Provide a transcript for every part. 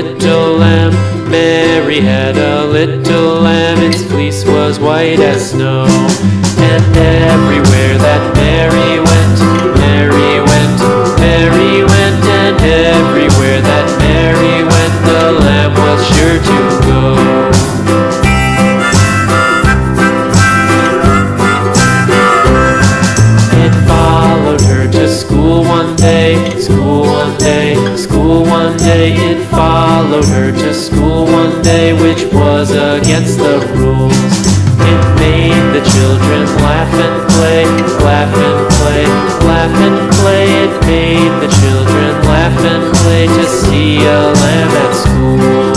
little lamb. Mary had a little lamb. Its fleece was white as snow. And everywhere that Mary went, Mary went, Mary went. And everywhere that Mary went, the lamb was sure to go. School one day, school one day, it followed her to school one day, which was against the rules. It made the children laugh and play, laugh and play, laugh and play. It made the children laugh and play to see a lamb at school.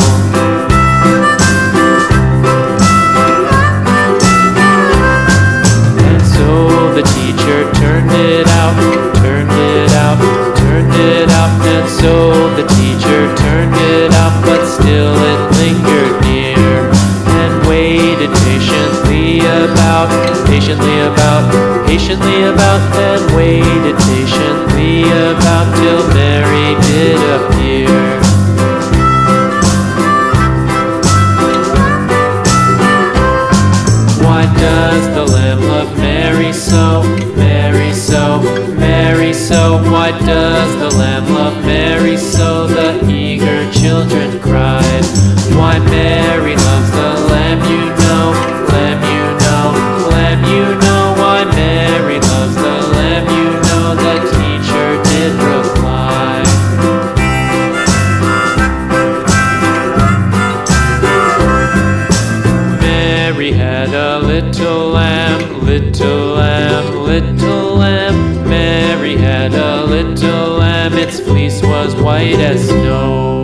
And so the teacher turned it out, and so the teacher turned it out, but still it lingered near, and waited patiently about, and waited patiently about till Mary did appear. Why does the lamb love Mary so, Mary so, Mary so? Why does the lamb love Mary so? The eager children cried. Why Mary loves the lamb, you know, lamb, you know, lamb, you know. Why Mary loves the lamb, you know, the teacher did reply. Mary had a little lamb, little lamb, little lamb. Mary had a little lamb, its fleece was white as snow.